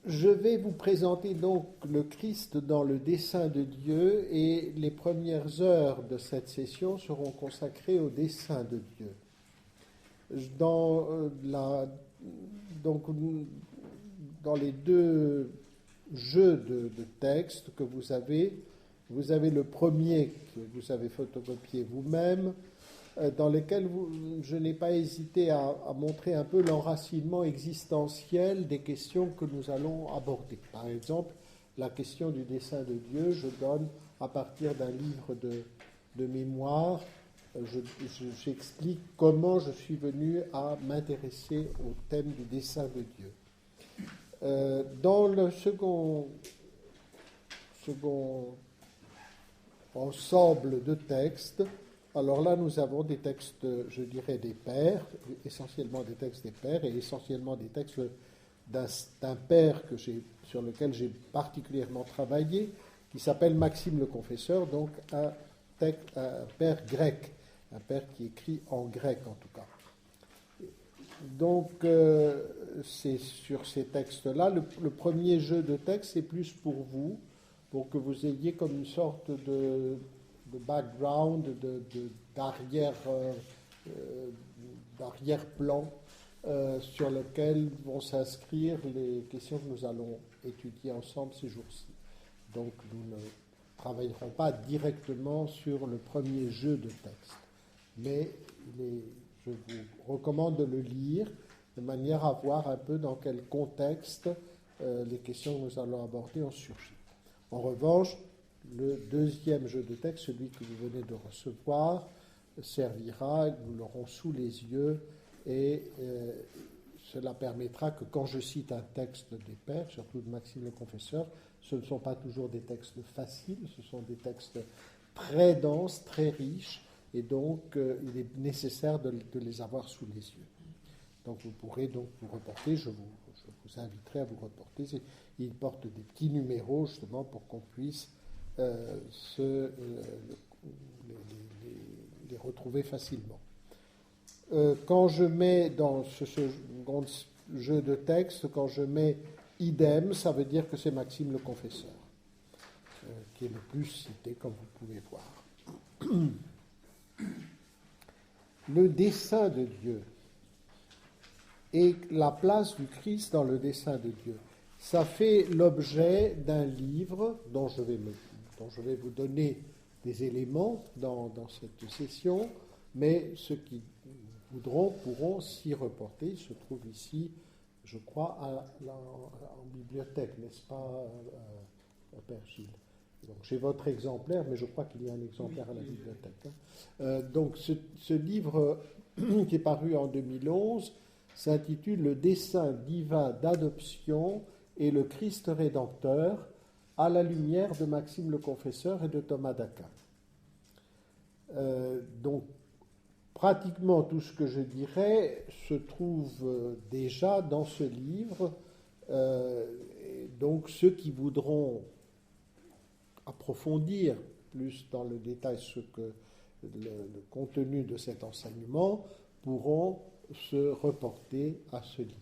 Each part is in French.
Je vais vous présenter donc le Christ dans le dessein de Dieu et les premières heures de cette session seront consacrées au dessein de Dieu. Dans, donc, dans les deux jeux de textes que vous avez le premier que vous avez photocopié vous-même, dans lequel je n'ai pas hésité à montrer un peu l'enracinement existentiel des questions que nous allons aborder. Par exemple, la question du dessein de Dieu, je donne à partir d'un livre de mémoire, j'explique comment je suis venu à m'intéresser au thème du dessein de Dieu. Dans le second ensemble de textes, alors là, nous avons des textes, je dirais, des pères, essentiellement des textes des pères, et essentiellement des textes d'un père sur lequel j'ai particulièrement travaillé, qui s'appelle Maxime le Confesseur, donc un père grec, un père qui écrit en grec en tout cas. Donc, c'est sur ces textes-là. Le premier jeu de texte, c'est plus pour vous, pour que vous ayez comme une sorte de background, d'arrière-plan sur lequel vont s'inscrire les questions que nous allons étudier ensemble ces jours-ci. Donc nous ne travaillerons pas directement sur le premier jeu de texte, mais je vous recommande de le lire de manière à voir un peu dans quel contexte les questions que nous allons aborder ont surgi. En revanche, le deuxième jeu de texte, celui que vous venez de recevoir, servira, nous l'aurons sous les yeux, et cela permettra que quand je cite un texte des pères, surtout de Maxime le Confesseur, ce ne sont pas toujours des textes faciles, ce sont des textes très denses, très riches, et donc il est nécessaire de les avoir sous les yeux. Donc vous pourrez donc vous reporter, je vous inviterai à vous reporter. Il porte des petits numéros justement pour qu'on puisse les retrouver facilement. Quand je mets dans ce second jeu de texte, quand je mets idem, ça veut dire que c'est Maxime le Confesseur, qui est le plus cité, comme vous pouvez voir. Le dessein de Dieu et la place du Christ dans le dessein de Dieu, ça fait l'objet d'un livre dont je vais vous donner des éléments dans cette session, mais ceux qui voudront pourront s'y reporter. Il se trouve ici, je crois, en bibliothèque, n'est-ce pas, Père Gilles? Donc j'ai votre exemplaire, mais je crois qu'il y a un exemplaire à la bibliothèque. Donc ce livre qui est paru en 2011 s'intitule « Le dessein divin d'adoption et le Christ rédempteur à la lumière de Maxime le Confesseur et de Thomas d'Aquin ». Donc pratiquement tout ce que je dirais se trouve déjà dans ce livre. Donc ceux qui voudront approfondir plus dans le détail le contenu de cet enseignement pourront se reporter à ce livre.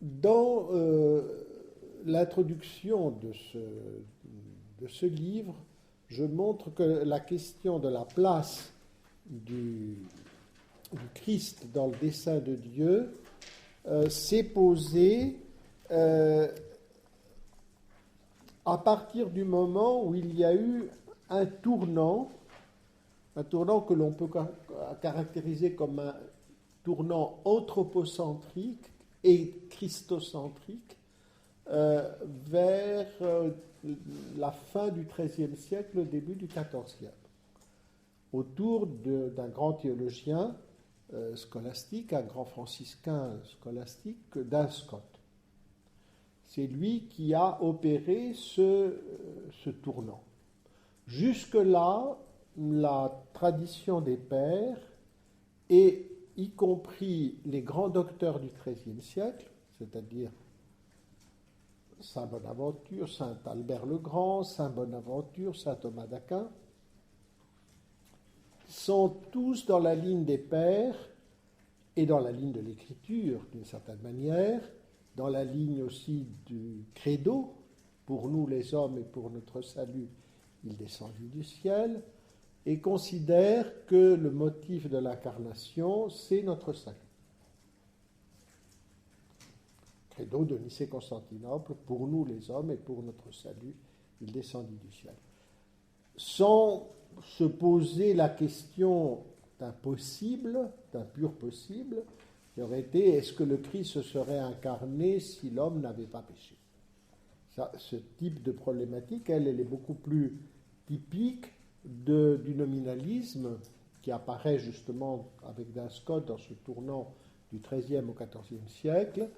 Dans l'introduction de ce livre, je montre que la question de la place du Christ dans le dessein de Dieu s'est posée à partir du moment où il y a eu un tournant que l'on peut caractériser comme un tournant anthropocentrique et christocentrique vers la fin du XIIIe siècle, le début du XIVe, autour d'un grand théologien scolastique, un grand franciscain scolastique, Duns Scott. C'est lui qui a opéré ce tournant. Jusque-là, la tradition des pères, et y compris les grands docteurs du XIIIe siècle, c'est-à-dire Saint Bonaventure, Saint Albert le Grand, Saint Bonaventure, Saint Thomas d'Aquin, sont tous dans la ligne des pères et dans la ligne de l'écriture, d'une certaine manière, dans la ligne aussi du credo, pour nous les hommes et pour notre salut, il descendit du ciel, et considère que le motif de l'incarnation, c'est notre salut. Credo de Nicée-Constantinople, pour nous les hommes et pour notre salut, il descendit du ciel. Sans se poser la question d'un possible, d'un pur possible, qui aurait été, est-ce que le Christ se serait incarné si l'homme n'avait pas péché? Ça, ce type de problématique, elle est beaucoup plus typique du nominalisme qui apparaît justement avec Duns Scotus dans ce tournant du XIIIe au XIVe siècle,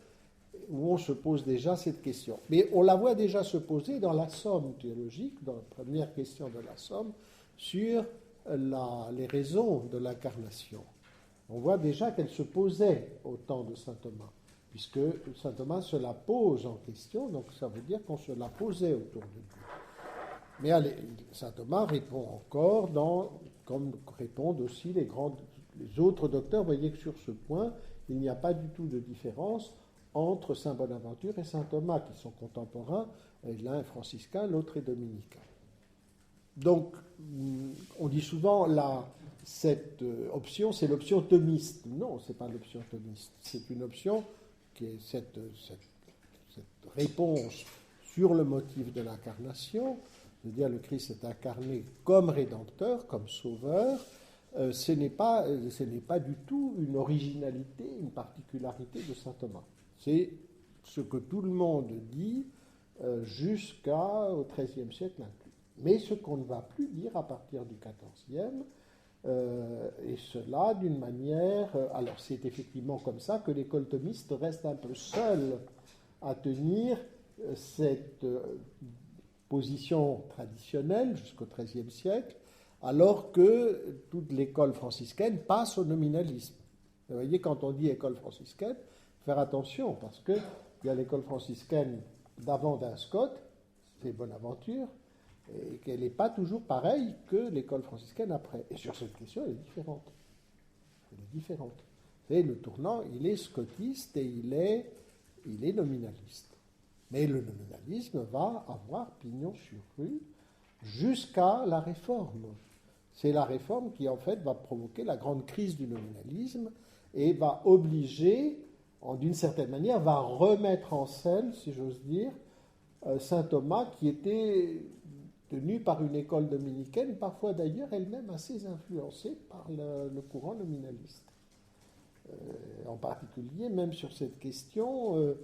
où on se pose déjà cette question. Mais on la voit déjà se poser dans la Somme théologique, dans la première question de la Somme, sur les raisons de l'incarnation. On voit déjà qu'elle se posait au temps de saint Thomas, puisque saint Thomas se la pose en question, donc ça veut dire qu'on se la posait autour de lui. Mais allez, saint Thomas répond encore, comme répondent aussi les autres docteurs. Vous voyez que sur ce point, il n'y a pas du tout de différence entre saint Bonaventure et saint Thomas, qui sont contemporains, l'un est franciscain, l'autre est dominicain. Donc, on dit souvent, cette option, c'est l'option thomiste. Non, ce n'est pas l'option thomiste. C'est une option qui est cette réponse sur le motif de l'incarnation, c'est-à-dire le Christ est incarné comme rédempteur, comme sauveur. Ce n'est pas du tout une originalité, une particularité de saint Thomas. C'est ce que tout le monde dit jusqu'au XIIIe siècle inclus. Mais ce qu'on ne va plus dire à partir du XIVe, et cela d'une manière... alors c'est effectivement comme ça que l'école thomiste reste un peu seule à tenir cette position traditionnelle jusqu'au XIIIe siècle, alors que toute l'école franciscaine passe au nominalisme. Vous voyez, quand on dit école franciscaine, faire attention, parce qu'il y a l'école franciscaine d'avant Duns Scotus, c'est Bonaventure, et qu'elle n'est pas toujours pareille que l'école franciscaine après. Et sur cette question, elle est différente. Elle est différente. Et le tournant, il est scotiste et il est nominaliste. Mais le nominalisme va avoir pignon sur rue jusqu'à la Réforme. C'est la Réforme qui, en fait, va provoquer la grande crise du nominalisme et va obliger, d'une certaine manière, va remettre en scène, si j'ose dire, saint Thomas, qui était tenu par une école dominicaine, parfois d'ailleurs elle-même assez influencée par le courant nominaliste. En particulier, même sur cette question,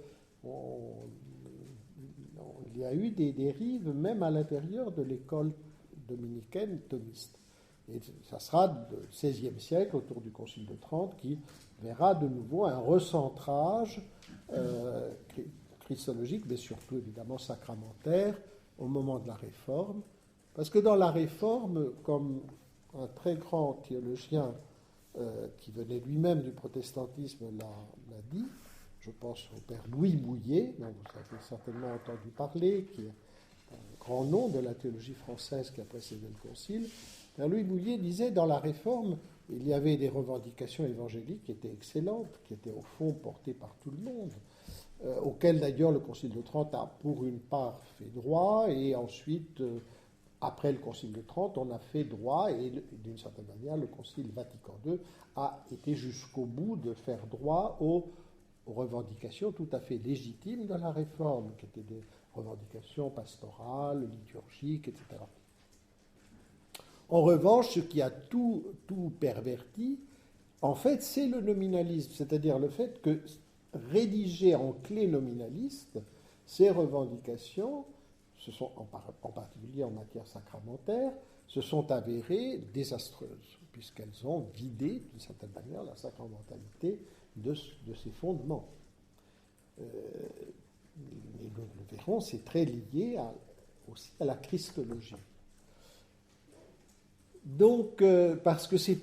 il y a eu des dérives, même à l'intérieur de l'école dominicaine thomiste. Et ça sera le XVIe siècle, autour du Concile de Trente, qui verra de nouveau un recentrage christologique, mais surtout évidemment sacramentaire, au moment de la Réforme. Parce que dans la Réforme, comme un très grand théologien qui venait lui-même du protestantisme l'a dit, je pense au père Louis Bouillet, dont vous avez certainement entendu parler, qui est un grand nom de la théologie française qui a précédé le Concile. Père Louis Bouillet disait, dans la Réforme, il y avait des revendications évangéliques qui étaient excellentes, qui étaient au fond portées par tout le monde, auquel d'ailleurs le Concile de Trente a pour une part fait droit, et ensuite, après le Concile de Trente, on a fait droit, et d'une certaine manière, le Concile Vatican II a été jusqu'au bout de faire droit aux revendications tout à fait légitimes de la Réforme, qui étaient des revendications pastorales, liturgiques, etc. En revanche, ce qui a tout perverti, en fait, c'est le nominalisme, c'est-à-dire le fait que rédigées en clé nominaliste, ces revendications, en particulier en matière sacramentaire, se sont avérées désastreuses, puisqu'elles ont vidé, d'une certaine manière, la sacramentalité de ses fondements. Et nous le verrons, c'est très lié aussi à la christologie. Donc, parce que c'est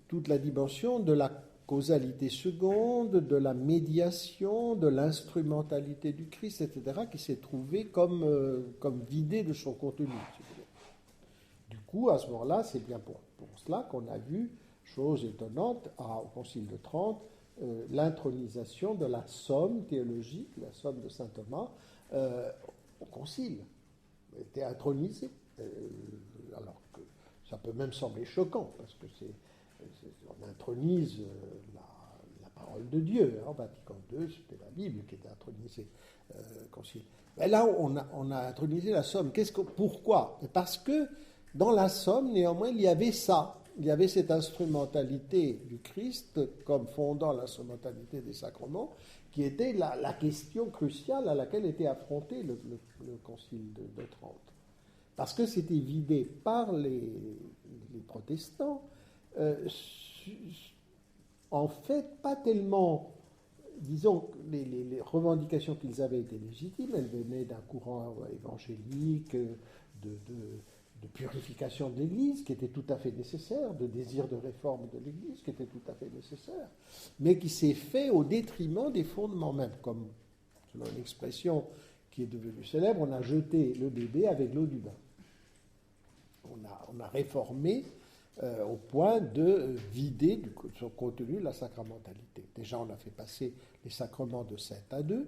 toute la dimension de la causalité seconde, de la médiation, de l'instrumentalité du Christ, etc., qui s'est trouvée comme vidée de son contenu. Si vous voulez. Du coup, à ce moment-là, c'est bien pour cela qu'on a vu, chose étonnante, au Concile de Trente, l'intronisation de la somme théologique, la somme de saint Thomas, au concile. Elle était intronisée. Alors que ça peut même sembler choquant, parce que on intronise la parole de Dieu. En Vatican II, c'était la Bible qui était intronisée concile. Mais là, on a intronisé la somme. Pourquoi? Parce que dans la somme, néanmoins, il y avait ça. Il y avait cette instrumentalité du Christ comme fondant l'instrumentalité des sacrements, qui était la question cruciale à laquelle était affronté le concile de Trente. Parce que c'était vidé par les protestants, en fait, pas tellement, disons, les revendications qu'ils avaient étaient légitimes, elles venaient d'un courant évangélique, de purification de l'Église, qui était tout à fait nécessaire, de désir de réforme de l'Église, qui était tout à fait nécessaire, mais qui s'est fait au détriment des fondements même, comme, selon une expression qui est devenue célèbre, on a jeté le bébé avec l'eau du bain. On a réformé au point de vider de son contenu la sacramentalité. Déjà, on a fait passer les sacrements de 7 à 2,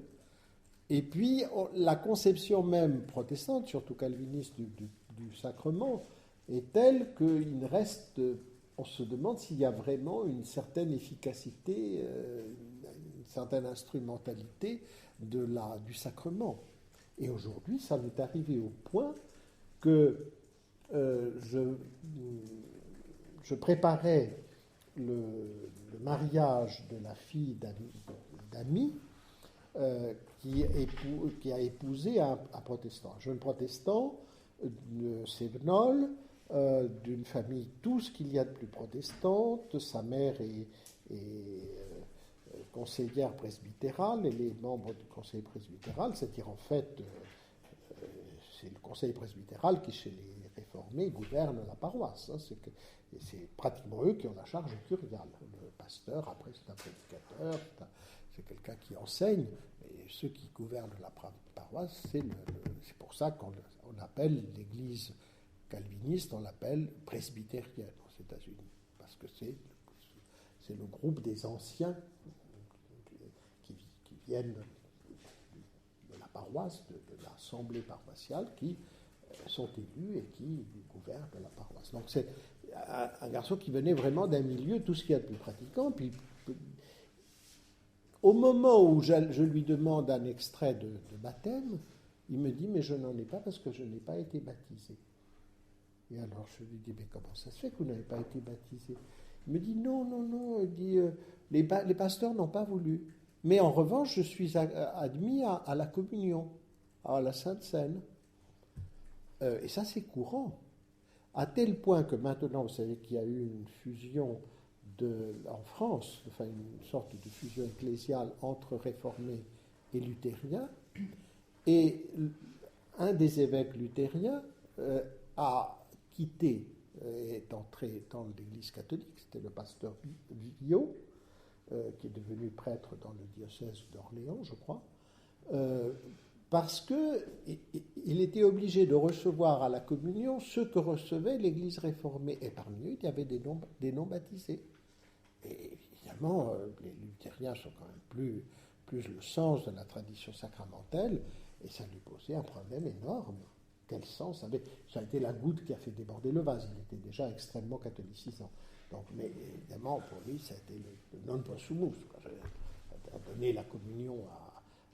et puis la conception même protestante, surtout calviniste, du sacrement est telle qu'il reste, on se demande s'il y a vraiment une certaine efficacité, une certaine instrumentalité du sacrement. Et aujourd'hui, ça m'est arrivé au point que je préparais le mariage de la fille d'amis qui a épousé un protestant, un jeune protestant de Sévenol, d'une famille tout ce qu'il y a de plus protestante. Sa mère est conseillère presbytérale, et les membres du conseil presbytéral, c'est-à-dire en fait, c'est le conseil presbytéral qui, chez les réformés, gouverne la paroisse. C'est pratiquement eux qui ont la charge curiale. Le pasteur, après, c'est un prédicateur, c'est quelqu'un qui enseigne, et ceux qui gouvernent la paroisse, c'est pour ça qu'on appelle l'Église calviniste, on l'appelle presbytérienne aux États-Unis, parce que c'est le groupe des anciens qui viennent de la paroisse, de l'assemblée paroissiale, qui sont élus et qui gouvernent la paroisse. Donc c'est un garçon qui venait vraiment d'un milieu, tout ce qu'il y a de plus pratiquant. Puis, au moment où je lui demande un extrait de baptême, il me dit « mais je n'en ai pas parce que je n'ai pas été baptisé ». Et alors je lui dis « mais comment ça se fait que vous n'avez pas été baptisé ?» Il me dit « non, il dit, les pasteurs n'ont pas voulu. Mais en revanche, je suis admis à la communion, à la Sainte Seine. » Et ça, c'est courant. À tel point que maintenant, vous savez qu'il y a eu une fusion en France, enfin une sorte de fusion ecclésiale entre réformés et luthériens. Et un des évêques luthériens a quitté, est entré dans l'Église catholique, c'était le pasteur Villot, qui est devenu prêtre dans le diocèse d'Orléans, je crois, parce qu'il était obligé de recevoir à la communion ce que recevait l'Église réformée. Et parmi eux, il y avait des non-baptisés. Et évidemment, les luthériens sont quand même plus le sens de la tradition sacramentelle, et ça lui posait un problème énorme. Quel sens avait... Ça a été la goutte qui a fait déborder le vase. Il était déjà extrêmement catholicisant. Donc, mais évidemment, pour lui, ça a été le non possumus. Donner la communion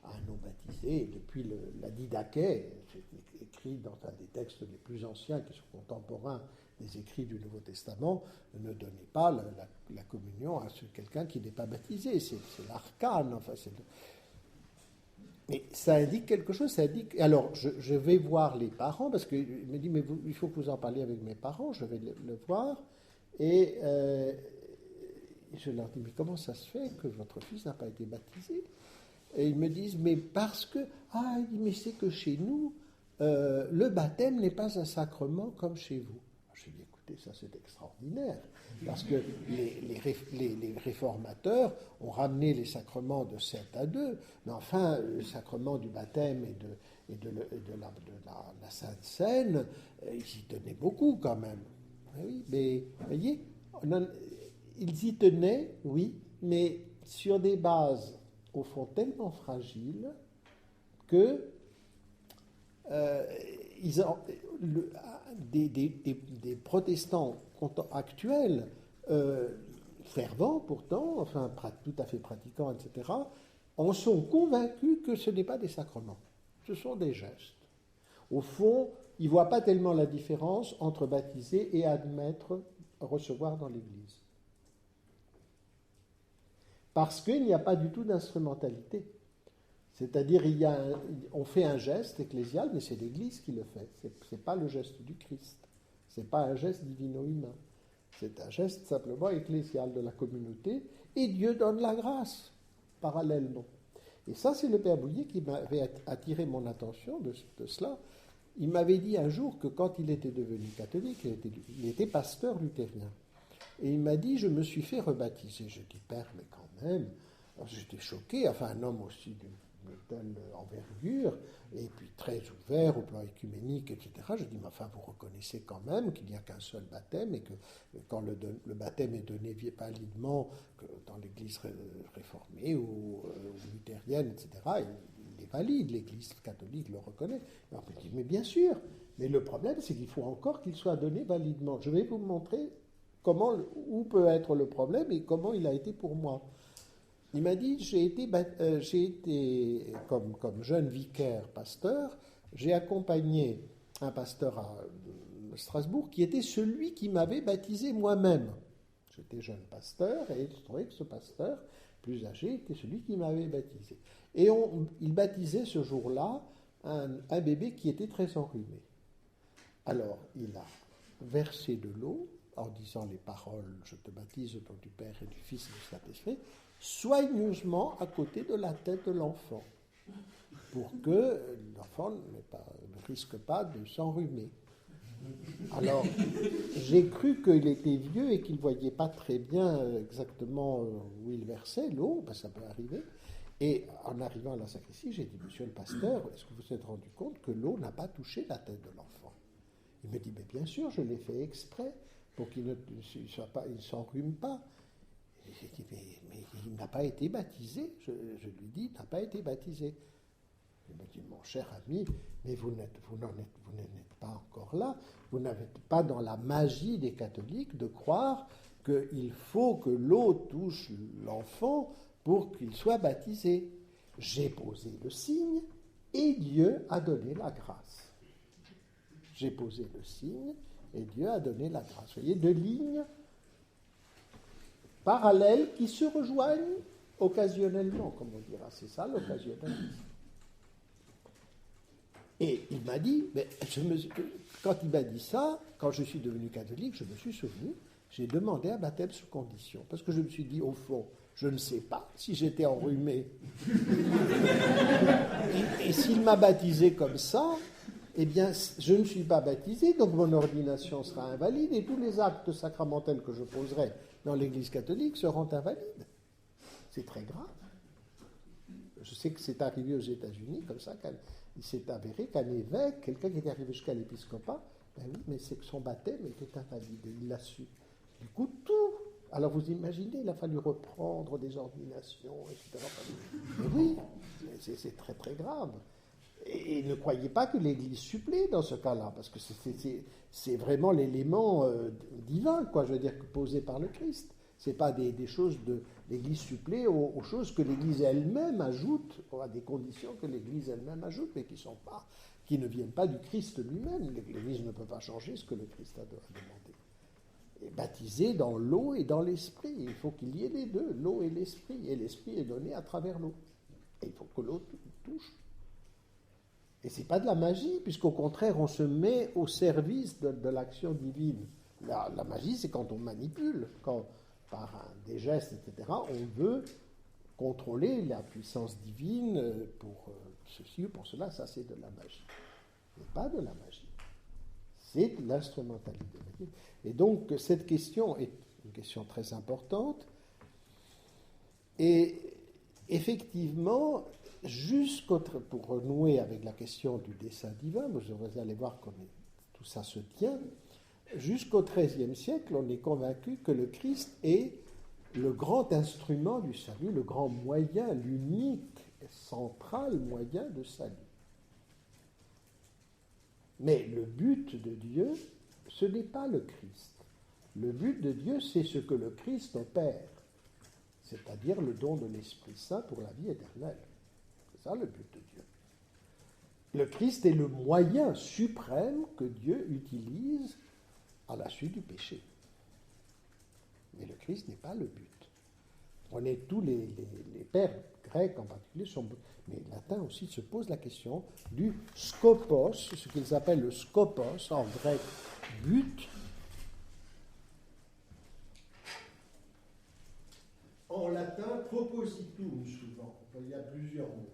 à un non-baptisé. Et depuis la Didaché, c'est écrit dans un des textes les plus anciens, qui sont contemporains des écrits du Nouveau Testament, ne donnez pas la communion à quelqu'un qui n'est pas baptisé. C'est l'arcane. Enfin, mais ça indique quelque chose, ça indique... Alors, je vais voir les parents, parce qu'il me dit, mais il faut que vous en parliez avec mes parents, je vais le voir, et je leur dis, mais comment ça se fait que votre fils n'a pas été baptisé? Et ils me disent, mais parce que... Ah, mais c'est que chez nous, le baptême n'est pas un sacrement comme chez vous. Je dis, écoutez, ça c'est extraordinaire, parce que les réformateurs ont ramené les sacrements de 7 à 2, mais enfin, le sacrement du baptême et de la Sainte Seine, ils y tenaient beaucoup quand même. Oui, mais, vous voyez, ils y tenaient, oui, mais sur des bases, au fond, tellement fragiles que des protestants actuels, fervents pourtant, enfin tout à fait pratiquants, etc., en sont convaincus que ce n'est pas des sacrements, ce sont des gestes. Au fond, ils ne voient pas tellement la différence entre baptiser et admettre, recevoir dans l'Église. Parce qu'il n'y a pas du tout d'instrumentalité. C'est-à-dire, on fait un geste ecclésial, mais c'est l'Église qui le fait. Ce n'est pas le geste du Christ. Ce n'est pas un geste divino-humain. C'est un geste simplement ecclésial de la communauté, et Dieu donne la grâce, parallèlement. Et ça, c'est le Père Bouillet qui m'avait attiré mon attention de cela. Il m'avait dit un jour que quand il était devenu catholique, il était pasteur luthérien. Et il m'a dit, je me suis fait rebaptiser. Je dis, Père, mais quand même. Alors, j'étais choqué, enfin un homme aussi d'une telle envergure, et puis très ouvert au plan écuménique, etc. Je dis, mais enfin, vous reconnaissez quand même qu'il n'y a qu'un seul baptême, et que quand le baptême est donné validement dans l'Église réformée ou luthérienne, etc., il est valide, l'Église catholique le reconnaît. Alors, je dis, mais bien sûr, mais le problème, c'est qu'il faut encore qu'il soit donné validement. Je vais vous montrer où peut être le problème et comment il a été pour moi. Il m'a dit, j'ai été comme jeune vicaire pasteur, j'ai accompagné un pasteur à Strasbourg qui était celui qui m'avait baptisé moi-même. J'étais jeune pasteur et je trouvais que ce pasteur, plus âgé, était celui qui m'avait baptisé. Et il baptisait ce jour-là un bébé qui était très enrhumé. Alors, il a versé de l'eau en disant les paroles « Je te baptise au nom du Père et du Fils et du Saint-Esprit », soigneusement à côté de la tête de l'enfant, pour que l'enfant ne risque pas de s'enrhumer. Alors, j'ai cru qu'il était vieux et qu'il ne voyait pas très bien exactement où il versait l'eau, ben ça peut arriver. Et en arrivant à la sacristie, j'ai dit, Monsieur le pasteur, est-ce que vous vous êtes rendu compte que l'eau n'a pas touché la tête de l'enfant? Il me dit, mais bien sûr, je l'ai fait exprès, pour qu'il ne s'enrhume pas. J'ai dit, mais il n'a pas été baptisé. Je lui dis, il n'a pas été baptisé. Il me dit, mon cher ami, mais vous n'êtes pas encore là. Vous n'êtes pas dans la magie des catholiques de croire qu'il faut que l'eau touche l'enfant pour qu'il soit baptisé. J'ai posé le signe et Dieu a donné la grâce. J'ai posé le signe et Dieu a donné la grâce. Vous voyez, deux lignes parallèles qui se rejoignent occasionnellement, comme on dira. C'est ça l'occasionnalisme. Et il m'a dit, mais quand il m'a dit ça, quand je suis devenu catholique, je me suis souvenu, j'ai demandé un baptême sous condition. Parce que je me suis dit, au fond, je ne sais pas si j'étais enrhumé. et s'il m'a baptisé comme ça, eh bien, je ne suis pas baptisé, donc mon ordination sera invalide et tous les actes sacramentels que je poserai dans l'Église catholique seront invalides. C'est très grave. Je sais que c'est arrivé aux États-Unis, comme ça, il s'est avéré qu'un évêque, quelqu'un qui était arrivé jusqu'à l'épiscopat, ben oui, mais c'est que son baptême était invalide, et il l'a su. Du coup, tout. Alors vous imaginez, il a fallu reprendre des ordinations, etc. Mais oui, c'est très très grave. Et ne croyez pas que l'Église supplée dans ce cas-là, parce que c'est vraiment l'élément divin, quoi, je veux dire, posé par le Christ. Ce n'est pas des choses de l'Église supplée aux choses que l'Église elle-même ajoute, à des conditions que l'Église elle-même ajoute, mais qui ne viennent pas du Christ lui-même. L'Église ne peut pas changer ce que le Christ a demandé. Et baptisé dans l'eau et dans l'esprit. Il faut qu'il y ait les deux, l'eau et l'esprit. Et l'esprit est donné à travers l'eau. Et il faut que l'eau touche. Et ce n'est pas de la magie, puisqu'au contraire, on se met au service de l'action divine. La magie, c'est quand on manipule, quand par des gestes, etc., on veut contrôler la puissance divine pour ceci ou pour cela. Ça, c'est de la magie. Ce n'est pas de la magie. C'est de l'instrumentalité. Et donc, cette question est une question très importante. Et effectivement, pour renouer avec la question du dessein divin, vous allez voir que tout ça se tient, jusqu'au XIIIe siècle, on est convaincu que le Christ est le grand instrument du salut, le grand moyen, l'unique, central moyen de salut. Mais le but de Dieu, ce n'est pas le Christ. Le but de Dieu, c'est ce que le Christ opère, c'est-à-dire le don de l'Esprit Saint pour la vie éternelle. C'est ça le but de Dieu. Le Christ est le moyen suprême que Dieu utilise à la suite du péché. Mais le Christ n'est pas le but. Prenez tous les pères grecs en particulier, mais les latins aussi se posent la question du skopos, ce qu'ils appellent le skopos, en grec but, en latin propositum souvent. Il y a plusieurs mots.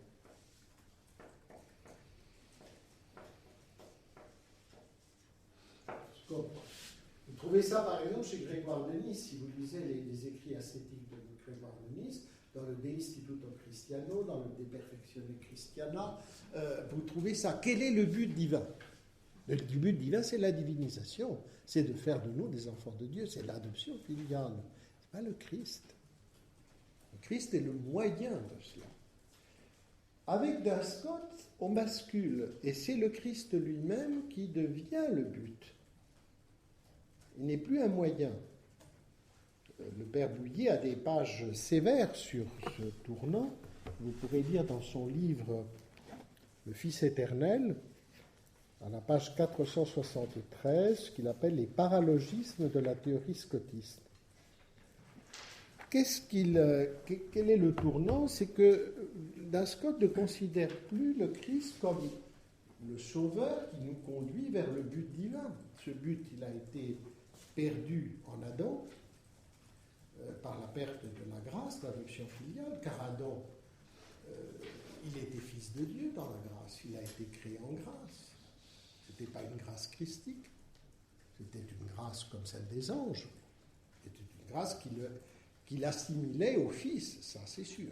Skopos. Vous trouvez ça par exemple chez Grégoire de Nice, si vous lisez les écrits ascétiques de Grégoire de Nice, dans le De Instituto Christiano, dans le De Perfectione Christiana, vous trouvez ça. Quel est le but divin? Le but divin, c'est la divinisation, c'est de faire de nous des enfants de Dieu, c'est l'adoption filiale. Ce n'est pas le Christ. Le Christ est le moyen de cela. Avec Duns Scotus, on bascule, et c'est le Christ lui-même qui devient le but. Il n'est plus un moyen. Le père Bouillet a des pages sévères sur ce tournant. Vous pourrez lire dans son livre Le Fils éternel, à la page 473, ce qu'il appelle les paralogismes de la théorie scotiste. Quel est le tournant? C'est que Duns Scotus ne considère plus le Christ comme le sauveur qui nous conduit vers le but divin. Ce but, il a été perdu en Adam par la perte de la grâce, l'adoption filiale, car Adam, il était fils de Dieu dans la grâce, il a été créé en grâce. Ce n'était pas une grâce christique, c'était une grâce comme celle des anges, c'était une grâce qu'il assimilait au Fils, ça c'est sûr.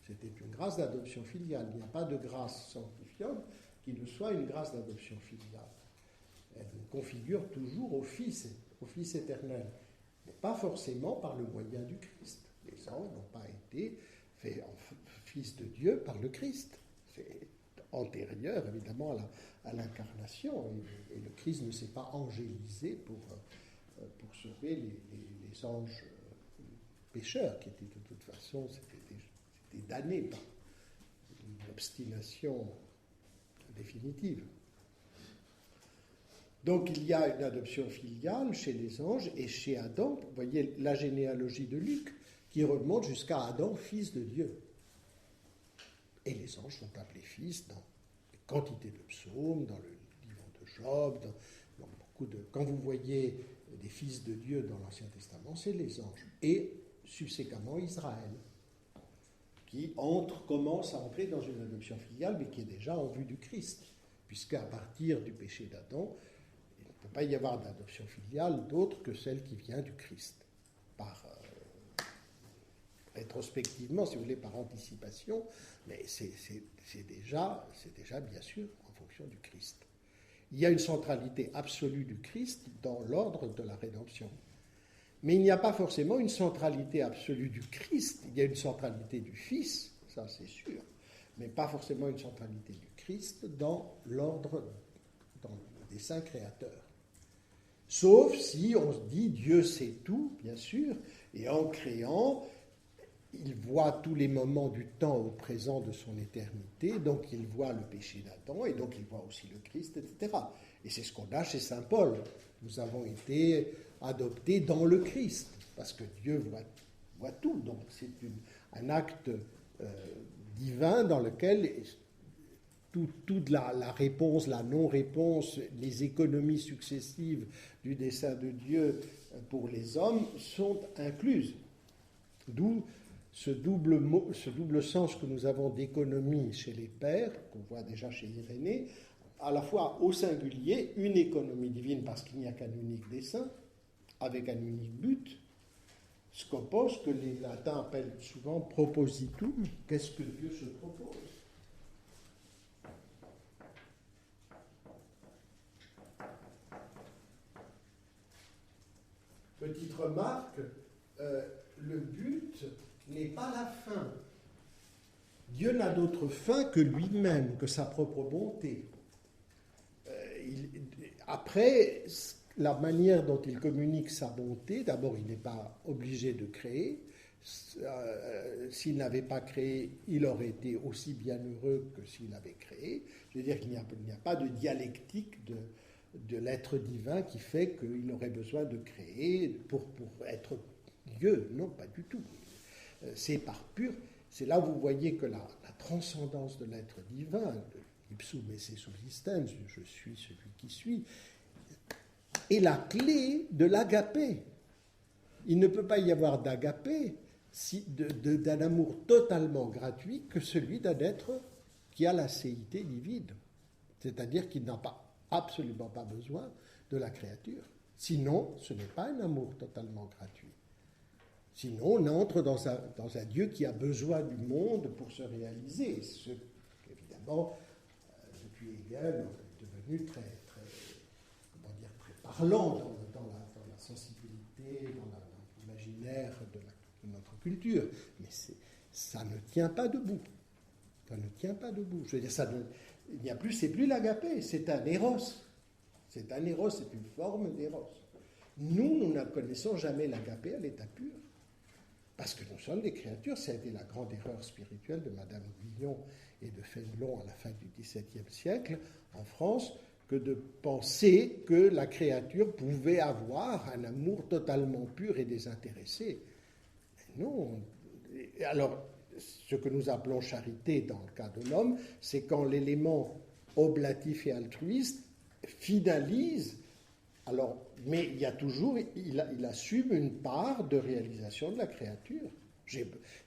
C'était une grâce d'adoption filiale. Il n'y a pas de grâce sanctifiante qui ne soit une grâce d'adoption filiale. Elle nous configure toujours au Fils éternel, mais pas forcément par le moyen du Christ. Les anges n'ont pas été faits fils de Dieu par le Christ. C'est antérieur, évidemment, à l'incarnation, et le Christ ne s'est pas angélisé pour sauver les anges pécheurs, qui étaient de toute façon, c'était damné par une obstination définitive. Donc il y a une adoption filiale chez les anges et chez Adam. Vous voyez la généalogie de Luc qui remonte jusqu'à Adam, fils de Dieu. Et les anges sont appelés fils dans des quantités de psaumes, dans le livre de Job, dans beaucoup de... Quand vous voyez des fils de Dieu dans l'Ancien Testament, c'est les anges. Et subséquemment Israël, qui commence à entrer dans une adoption filiale, mais qui est déjà en vue du Christ, puisqu'à partir du péché d'Adam, il ne peut pas y avoir d'adoption filiale d'autre que celle qui vient du Christ, rétrospectivement, si vous voulez, par anticipation, mais c'est déjà bien sûr en fonction du Christ. Il y a une centralité absolue du Christ dans l'ordre de la rédemption. Mais il n'y a pas forcément une centralité absolue du Christ, il y a une centralité du Fils, ça c'est sûr, mais pas forcément une centralité du Christ dans l'ordre des saints créateurs. Sauf si on se dit Dieu sait tout, bien sûr, et en créant, il voit tous les moments du temps au présent de son éternité, donc il voit le péché d'Adam, et donc il voit aussi le Christ, etc. Et c'est ce qu'on a chez saint Paul. Nous avons été adoptés dans le Christ, parce que Dieu voit tout. Donc c'est un acte divin dans lequel toute la réponse, la non-réponse, les économies successives du dessein de Dieu pour les hommes sont incluses. D'où ce double sens que nous avons d'économie chez les pères, qu'on voit déjà chez Irénée, à la fois au singulier, une économie divine parce qu'il n'y a qu'un unique dessein, avec un unique but, scopos, que les latins appellent souvent propositum. Qu'est-ce que Dieu se propose? Petite remarque, le but n'est pas la fin. Dieu n'a d'autre fin que lui-même, que sa propre bonté. Après, la manière dont il communique sa bonté, d'abord, il n'est pas obligé de créer. S'il n'avait pas créé, il aurait été aussi bienheureux que s'il avait créé. Je veux dire qu'il n'y a pas de dialectique de l'être divin qui fait qu'il aurait besoin de créer pour être Dieu. Non, pas du tout. C'est par pur. C'est là où vous voyez que la transcendance de l'être divin, ipsum esse subsistens, je suis celui qui suis, est la clé de l'agapé. Il ne peut pas y avoir d'agapé, d'un amour totalement gratuit, que celui d'un être qui a la céité divine. C'est-à-dire qu'il n'a absolument pas besoin de la créature. Sinon, ce n'est pas un amour totalement gratuit. Sinon, on entre dans un Dieu qui a besoin du monde pour se réaliser. Ce évidemment, depuis Hegel, est devenu très parlant dans la sensibilité, dans l'imaginaire de notre culture. Mais ça ne tient pas debout. Ça ne tient pas debout. Je veux dire, c'est plus l'agapé, c'est un éros. C'est un éros, c'est une forme d'éros. Nous ne connaissons jamais l'agapé à l'état pur. Parce que nous sommes des créatures. Ça a été la grande erreur spirituelle de Madame Guyon et de Fénelon à la fin du XVIIe siècle en France, que de penser que la créature pouvait avoir un amour totalement pur et désintéressé. Non. Alors, ce que nous appelons charité dans le cas de l'homme, c'est quand l'élément oblatif et altruiste finalise. Alors, mais il y a toujours, il assume une part de réalisation de la créature.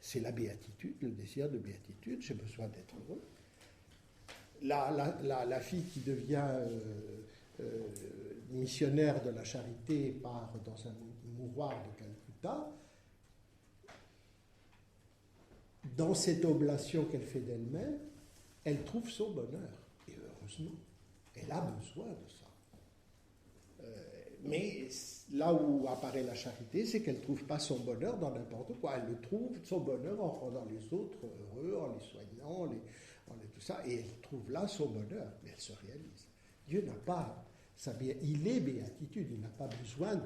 C'est la béatitude, le désir de béatitude, j'ai besoin d'être heureux. La fille qui devient missionnaire de la charité part dans un mouroir de Calcutta. Dans cette oblation qu'elle fait d'elle-même, elle trouve son bonheur. Et heureusement, elle a besoin de ça. Mais là où apparaît la charité, c'est qu'elle ne trouve pas son bonheur dans n'importe quoi. Elle le trouve, son bonheur, en rendant les autres heureux, en les soignant, tout ça. Et elle trouve là son bonheur, mais elle se réalise. Dieu n'a pas il est béatitude, il n'a pas besoin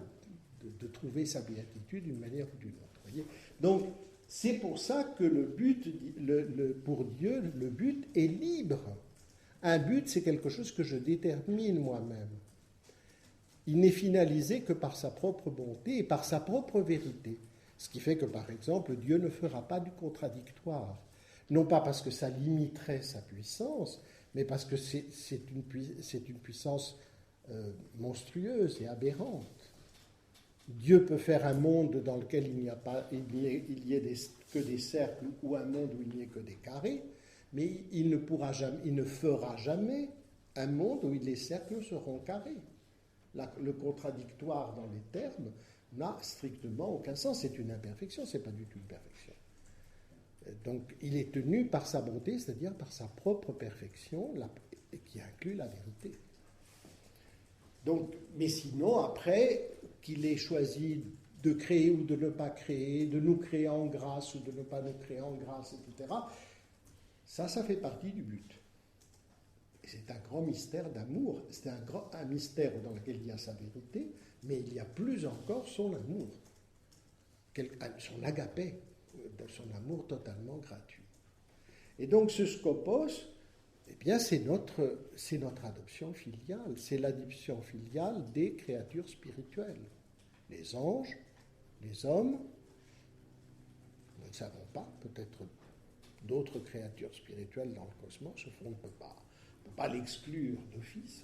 de trouver sa béatitude d'une manière ou d'une autre. Voyez. Donc, c'est pour ça que le but, pour Dieu, le but est libre. Un but, c'est quelque chose que je détermine moi-même. Il n'est finalisé que par sa propre bonté et par sa propre vérité. Ce qui fait que, par exemple, Dieu ne fera pas du contradictoire. Non pas parce que ça limiterait sa puissance, mais parce que c'est une puissance monstrueuse et aberrante. Dieu peut faire un monde dans lequel il n'y ait que des cercles ou un monde où il n'y ait que des carrés, mais il ne fera jamais un monde où les cercles seront carrés. Le contradictoire dans les termes n'a strictement aucun sens. C'est une imperfection, ce n'est pas du tout une perfection. Donc il est tenu par sa bonté, c'est-à-dire par sa propre perfection, qui inclut la vérité. Donc, mais sinon, après qu'il ait choisi de créer ou de ne pas créer, de nous créer en grâce ou de ne pas nous créer en grâce, etc., ça fait partie du but. Et c'est un grand mystère d'amour, c'est un mystère dans lequel il y a sa vérité, mais il y a plus encore son amour, son agapé, son amour totalement gratuit. Et donc ce skopos, eh bien c'est notre adoption filiale, c'est l'adoption filiale des créatures spirituelles. Les anges, les hommes, nous ne savons pas, peut-être d'autres créatures spirituelles dans le cosmos, on ne peut pas l'exclure d'office.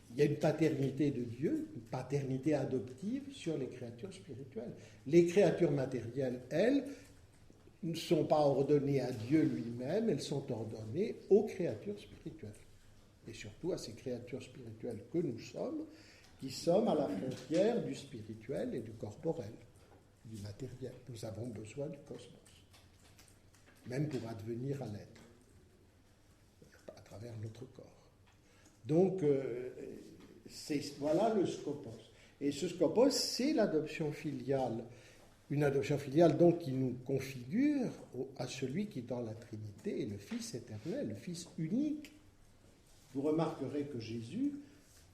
Il y a une paternité de Dieu, une paternité adoptive sur les créatures spirituelles. Les créatures matérielles, elles, ne sont pas ordonnées à Dieu lui-même, elles sont ordonnées aux créatures spirituelles. Et surtout à ces créatures spirituelles que nous sommes, qui sommes à la frontière du spirituel et du corporel, du matériel. Nous avons besoin du cosmos, même pour advenir à l'être, à travers notre corps. Donc, voilà le skopos. Et ce scopos, c'est l'adoption filiale. Une adoption filiale donc qui nous configure à celui qui dans la Trinité est le Fils éternel, le Fils unique. Vous remarquerez que Jésus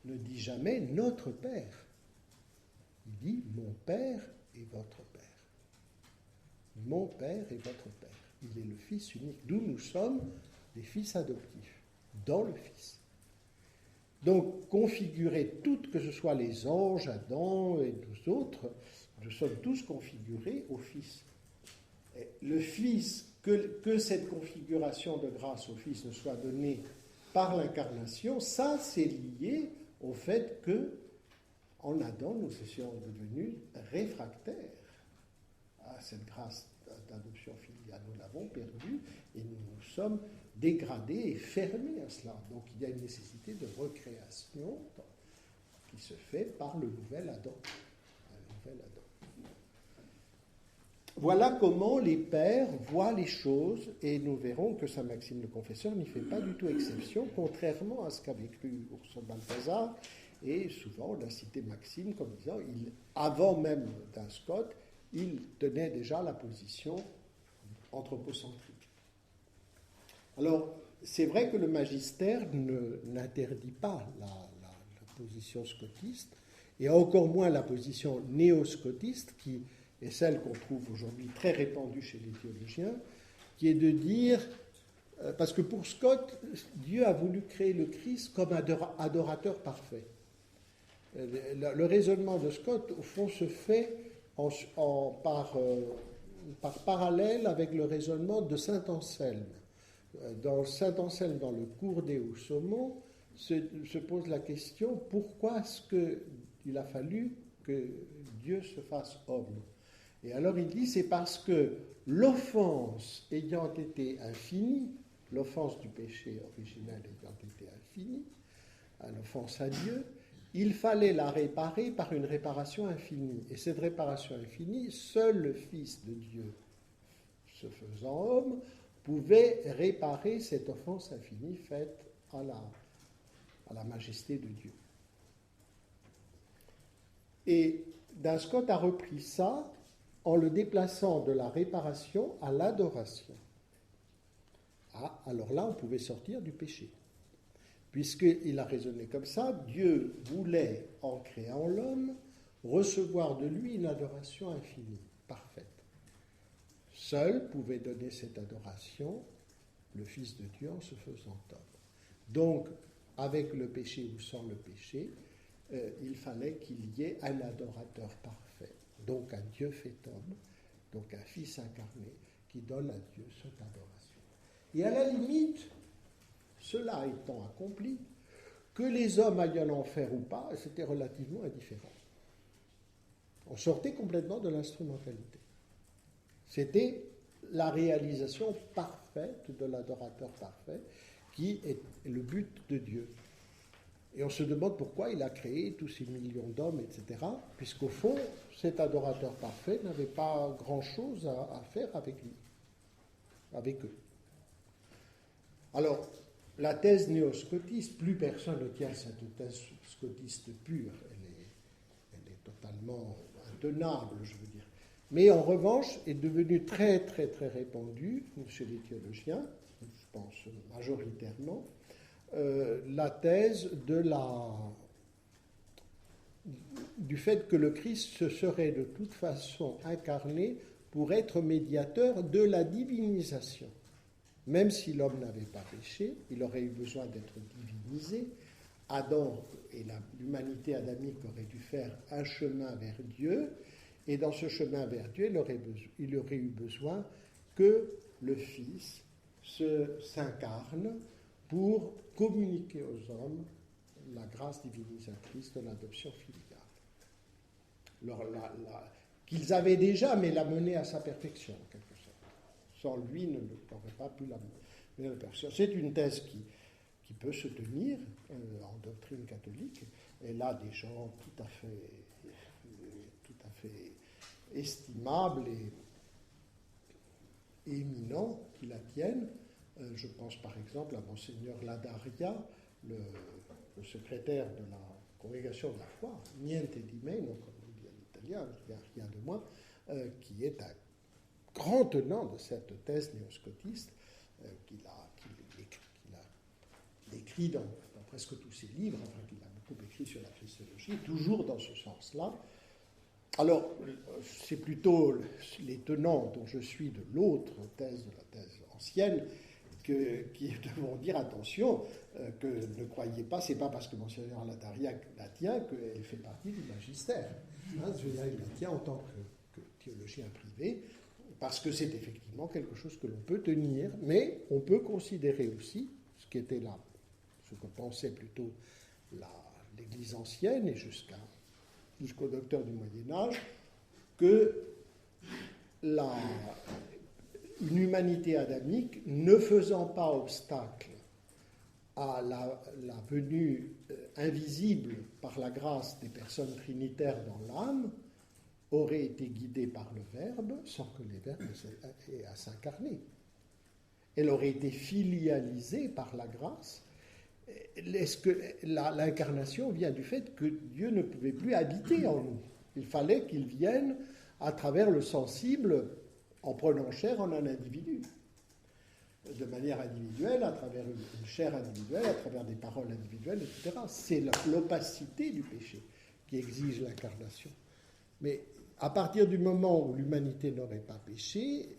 ne dit jamais notre Père. Il dit mon Père et votre Père. Mon Père et votre Père. Il est le Fils unique, d'où nous sommes des fils adoptifs, dans le Fils. Donc, configurer toutes, que ce soit les anges, Adam et nous autres, nous sommes tous configurés au Fils. Et le Fils, que cette configuration de grâce au Fils ne soit donnée par l'incarnation, ça c'est lié au fait que en Adam, nous étions devenus réfractaires à cette grâce d'adoption filiale. Nous l'avons perdue et nous nous sommes dégradés et fermés à cela. Donc il y a une nécessité de recréation qui se fait par le nouvel Adam. Voilà comment les pères voient les choses, et nous verrons que saint Maxime le Confesseur n'y fait pas du tout exception, contrairement à ce qu'avait cru Urson Balthazar. Et souvent, on a cité Maxime comme disant, avant même d'un Scott, il tenait déjà la position anthropocentrique. Alors, c'est vrai que le magistère n'interdit pas la position scotiste, et encore moins la position néo-scotiste, qui est celle qu'on trouve aujourd'hui très répandue chez les théologiens, qui est de dire, parce que pour Scott, Dieu a voulu créer le Christ comme adorateur parfait. Le raisonnement de Scott, au fond, se fait par parallèle avec le raisonnement de saint Anselme. Dans saint Anselme, dans le Cours Deus Homo, se pose la question, pourquoi est-ce qu'il a fallu que Dieu se fasse homme? Et alors il dit, c'est parce que l'offense ayant été infinie, l'offense du péché originel ayant été infinie, l'offense à Dieu, il fallait la réparer par une réparation infinie. Et cette réparation infinie, seul le Fils de Dieu, se faisant homme, pouvait réparer cette offense infinie faite à la majesté de Dieu. Et Duns Scotus a repris ça en le déplaçant de la réparation à l'adoration. Ah, alors là, on pouvait sortir du péché. Puisqu'il a raisonné comme ça, Dieu voulait, en créant l'homme, recevoir de lui une adoration infinie, parfaite. Seul pouvait donner cette adoration le Fils de Dieu en se faisant homme. Donc, avec le péché ou sans le péché, il fallait qu'il y ait un adorateur parfait, donc un Dieu fait homme, donc un Fils incarné, qui donne à Dieu cette adoration. Et à la limite, cela étant accompli, que les hommes aillent en enfer ou pas, c'était relativement indifférent. On sortait complètement de l'instrumentalité. C'était la réalisation parfaite de l'adorateur parfait, qui est le but de Dieu. Et on se demande pourquoi il a créé tous ces millions d'hommes, etc., puisqu'au fond, cet adorateur parfait n'avait pas grand-chose à faire avec lui, avec eux. Alors, la thèse néo-scotiste, plus personne ne tient cette thèse scotiste pure, elle est totalement intenable, je veux dire. Mais en revanche, est devenue très, très, très répandue chez les théologiens, je pense majoritairement, la thèse du fait que le Christ se serait de toute façon incarné pour être médiateur de la divinisation. Même si l'homme n'avait pas péché, il aurait eu besoin d'être divinisé. Adam et l'humanité adamique auraient dû faire un chemin vers Dieu, et dans ce chemin vers Dieu, il aurait eu besoin que le Fils s'incarne pour communiquer aux hommes la grâce divinisatrice de l'adoption filiale. Qu'ils avaient déjà, mais la mener à sa perfection, en quelque sorte. Sans lui, ils n'auraient pas pu la mener à la perfection. C'est une thèse qui peut se tenir en doctrine catholique. Et là, des gens tout à fait estimables et éminents qui la tiennent. Je pense par exemple à Monseigneur Ladaria, le secrétaire de la congrégation de la foi, Niente di meno, comme on dit en italien, rien de moins, qui est un grand tenant de cette thèse néoscotiste qu'il a écrit dans presque tous ses livres, enfin qu'il a beaucoup écrit sur la christologie, toujours dans ce sens-là. Alors, c'est plutôt les tenants dont je suis de l'autre thèse, de la thèse ancienne, qui devront dire attention, que ne croyez pas, c'est pas parce que Monseigneur Lataria la tient qu'elle fait partie du magistère. Hein, je veux dire, il la tient en tant que théologien privé, parce que c'est effectivement quelque chose que l'on peut tenir, mais on peut considérer aussi, ce qui était là, ce que pensait plutôt l'Église ancienne et jusqu'au docteur du Moyen-Âge, que une humanité adamique ne faisant pas obstacle à la venue invisible par la grâce des personnes trinitaires dans l'âme, aurait été guidée par le Verbe sans que le Verbe ait à s'incarner. Elle aurait été filialisée par la grâce. Est-ce que l'incarnation vient du fait que Dieu ne pouvait plus habiter en nous? Il fallait qu'il vienne à travers le sensible, en prenant chair en un individu, de manière individuelle, à travers une chair individuelle, à travers des paroles individuelles, etc. C'est l'opacité du péché qui exige l'incarnation. Mais à partir du moment où l'humanité n'aurait pas péché,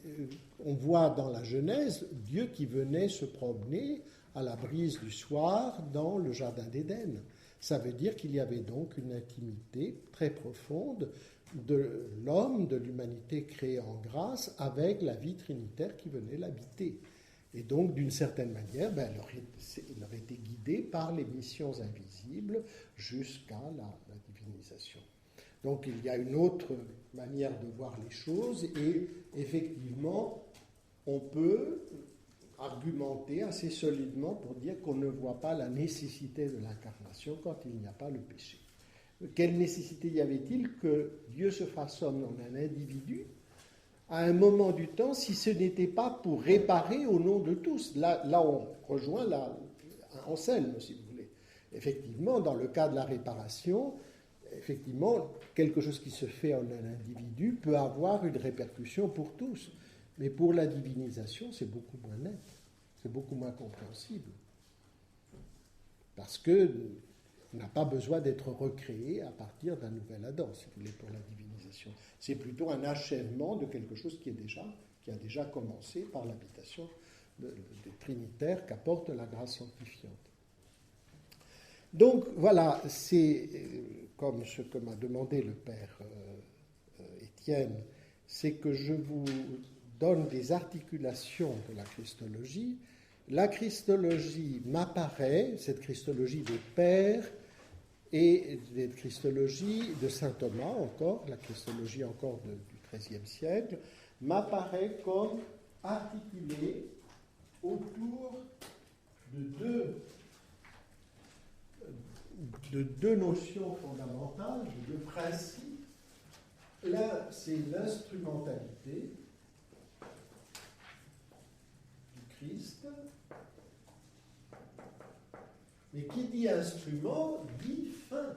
on voit dans la Genèse Dieu qui venait se promener à la brise du soir dans le jardin d'Éden. Ça veut dire qu'il y avait donc une intimité très profonde de l'homme, de l'humanité créée en grâce, avec la vie trinitaire qui venait l'habiter. Et donc, d'une certaine manière, il aurait été guidé par les missions invisibles jusqu'à la divinisation. Donc, il y a une autre manière de voir les choses, et effectivement, on peut argumenter assez solidement pour dire qu'on ne voit pas la nécessité de l'incarnation quand il n'y a pas le péché. Quelle nécessité y avait-il que Dieu se fasse homme en un individu à un moment du temps, si ce n'était pas pour réparer au nom de tous? Là on rejoint Anselme, si vous voulez. Effectivement, dans le cas de la réparation, effectivement, quelque chose qui se fait en un individu peut avoir une répercussion pour tous. Mais pour la divinisation, c'est beaucoup moins net, c'est beaucoup moins compréhensible. Parce qu'on n'a pas besoin d'être recréé à partir d'un nouvel Adam, si vous voulez, pour la divinisation. C'est plutôt un achèvement de quelque chose qui a déjà commencé par l'habitation des Trinitaires qu'apporte la grâce sanctifiante. Donc voilà, c'est comme ce que m'a demandé le père Étienne, c'est que je vous donne des articulations de la Christologie. La Christologie m'apparaît, cette Christologie des pères et des Christologies de saint Thomas encore, la Christologie encore du XIIIe siècle, m'apparaît comme articulée autour de deux notions fondamentales, de deux principes. L'un, c'est l'instrumentalité du Christ. Mais qui dit instrument, dit fin.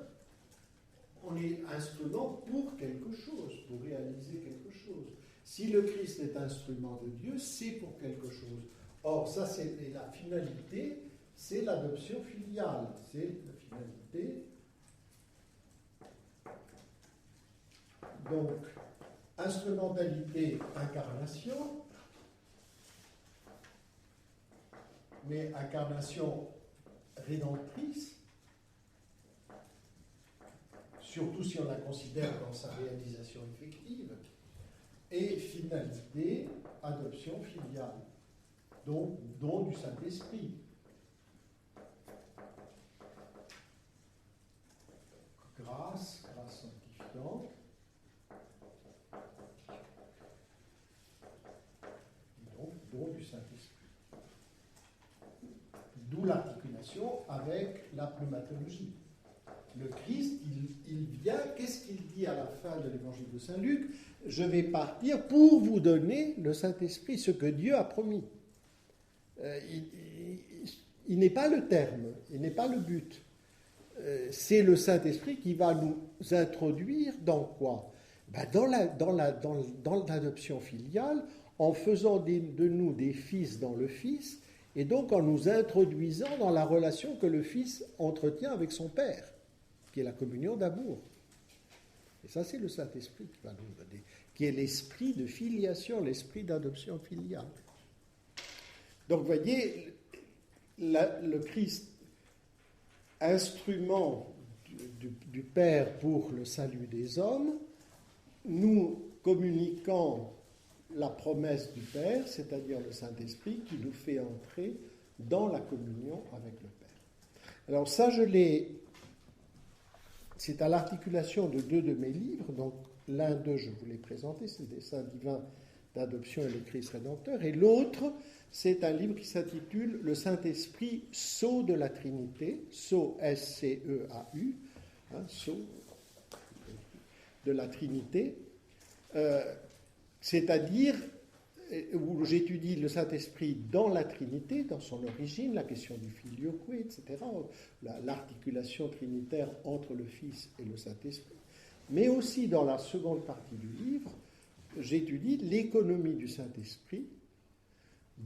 On est instrument pour quelque chose, pour réaliser quelque chose. Si le Christ est instrument de Dieu, c'est pour quelque chose. Or, ça, c'est la finalité, c'est l'adoption filiale. C'est la finalité. Donc, instrumentalité, incarnation, mais incarnation rédemptrice, surtout si on la considère dans sa réalisation effective, et finalité, adoption filiale, donc don du Saint-Esprit. Grâce sanctifiante, donc don du Saint-Esprit. D'où l'articulation avec la pneumatologie. Le Christ, il vient, qu'est-ce qu'il dit à la fin de l'évangile de Saint Luc? Je vais partir pour vous donner le Saint-Esprit, ce que Dieu a promis. Il n'est pas le terme, il n'est pas le but. c'est le Saint-Esprit qui va nous introduire dans quoi? Dans l'adoption filiale, en faisant de nous des fils dans le Fils, et donc en nous introduisant dans la relation que le Fils entretient avec son Père, qui est la communion d'amour. Et ça, c'est le Saint-Esprit qui va nous donner, qui est l'esprit de filiation, l'esprit d'adoption filiale. Donc, vous voyez, le Christ, instrument du Père pour le salut des hommes, nous communiquant la promesse du Père, c'est-à-dire le Saint-Esprit, qui nous fait entrer dans la communion avec le Père. Alors ça, c'est à l'articulation de deux de mes livres, donc l'un d'eux, je vous l'ai présenté, c'est le dessein divin d'adoption et le Christ rédempteur, et l'autre, c'est un livre qui s'intitule « Le Saint-Esprit, sceau de la Trinité », sceau S-C-E-A-U, sceau de la Trinité, c'est-à-dire où j'étudie le Saint-Esprit dans la Trinité, dans son origine, la question du filioque, etc., l'articulation trinitaire entre le Fils et le Saint-Esprit, mais aussi dans la seconde partie du livre, j'étudie l'économie du Saint-Esprit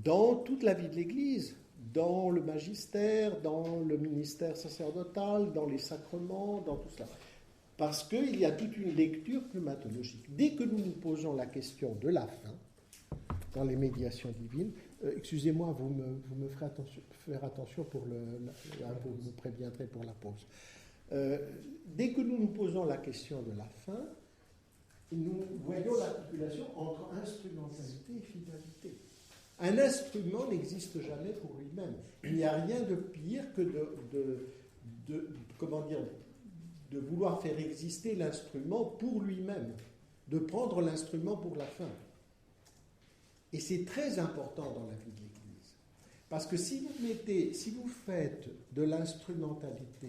dans toute la vie de l'Église, dans le magistère, dans le ministère sacerdotal, dans les sacrements, dans tout cela. Parce qu'il y a toute une lecture pneumatologique. Dès que nous nous posons la question de la fin, dans les médiations divines, excusez-moi, vous me ferez faire attention pour vous me préviendrez pour la pause. Dès que nous nous posons la question de la fin, nous voyons l'articulation entre instrumentalité et finalité. Un instrument n'existe jamais pour lui-même. Il n'y a rien de pire que de vouloir faire exister l'instrument pour lui-même, de prendre l'instrument pour la fin. Et c'est très important dans la vie de l'Église. Parce que si vous faites de l'instrumentalité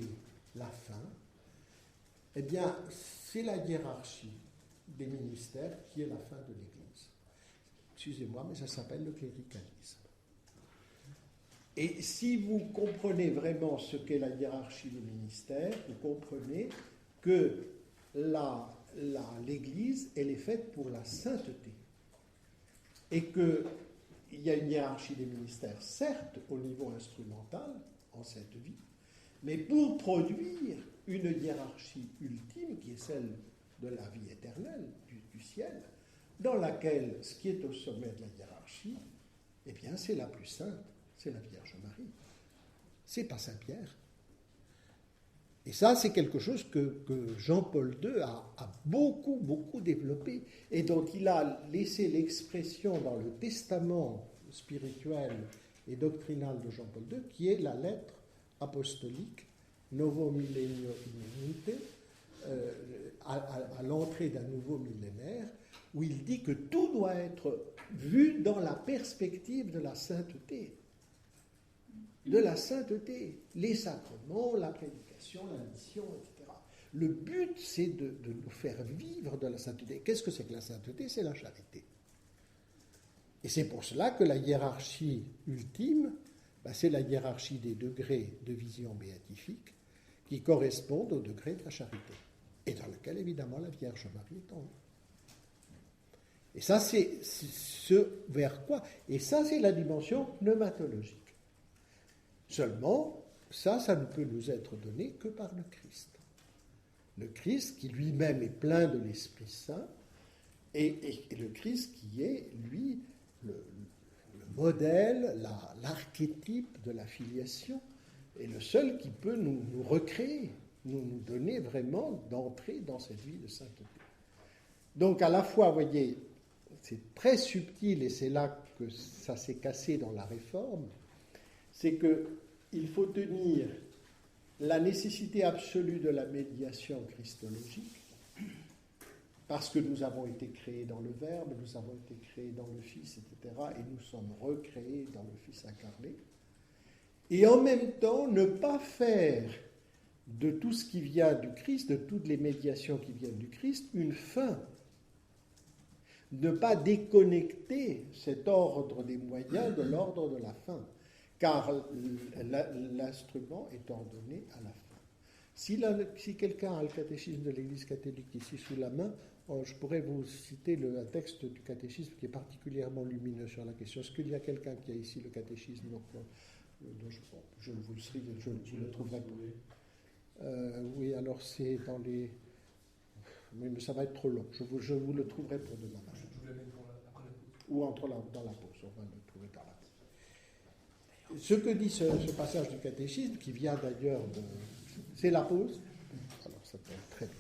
la fin, eh bien, c'est la hiérarchie des ministères qui est la fin de l'Église. Excusez-moi, mais ça s'appelle le cléricalisme. Et si vous comprenez vraiment ce qu'est la hiérarchie des ministères, vous comprenez que l'Église, elle est faite pour la sainteté. Et qu'il y a une hiérarchie des ministères, certes, au niveau instrumental, en cette vie, mais pour produire une hiérarchie ultime, qui est celle de la vie éternelle, du ciel, dans laquelle ce qui est au sommet de la hiérarchie, eh bien, c'est la plus sainte, c'est la Vierge Marie. C'est pas Saint-Pierre. Et ça, c'est quelque chose que Jean-Paul II a beaucoup, beaucoup développé et dont il a laissé l'expression dans le testament spirituel et doctrinal de Jean-Paul II, qui est la lettre apostolique Novo Millennio Imminente, à l'entrée d'un nouveau millénaire, où il dit que tout doit être vu dans la perspective de la sainteté. De la sainteté. Les sacrements, la prédication, la mission, etc. Le but, c'est de nous faire vivre de la sainteté. Qu'est-ce que c'est que la sainteté? C'est la charité. Et c'est pour cela que la hiérarchie ultime, c'est la hiérarchie des degrés de vision béatifique qui correspondent au degré de la charité. Et dans lequel, évidemment, la Vierge Marie est en haut. Et ça, c'est ce vers quoi? Et ça, c'est la dimension pneumatologique. Seulement, ça ne peut nous être donné que par le Christ. Le Christ qui lui-même est plein de l'Esprit Saint, et le Christ qui est, lui, le modèle, l'archétype de la filiation, et le seul qui peut nous recréer, nous donner vraiment d'entrer dans cette vie de sainteté. Donc à la fois, vous voyez, c'est très subtil, et c'est là que ça s'est cassé dans la Réforme, c'est qu'il faut tenir la nécessité absolue de la médiation christologique, parce que nous avons été créés dans le Verbe, nous avons été créés dans le Fils, etc., et nous sommes recréés dans le Fils incarné, et en même temps ne pas faire de tout ce qui vient du Christ, de toutes les médiations qui viennent du Christ, une fin. Ne pas déconnecter cet ordre des moyens de l'ordre de la fin, car l'instrument est ordonné à la fin. Si quelqu'un a le catéchisme de l'Église catholique ici sous la main, je pourrais vous citer un texte du catéchisme qui est particulièrement lumineux sur la question. Est-ce qu'il y a quelqu'un qui a ici le catéchisme? Donc, je vous le trouverai pas. Oui, alors c'est dans les... Oui, mais ça va être trop long. Je vous le trouverai pour demain matin. Je vous l'amène après la pause. Ou dans la pause. On va le trouver dans la pause. Ce que dit ce passage du catéchisme, qui vient d'ailleurs de... C'est la pause. Alors ça peut être très bien.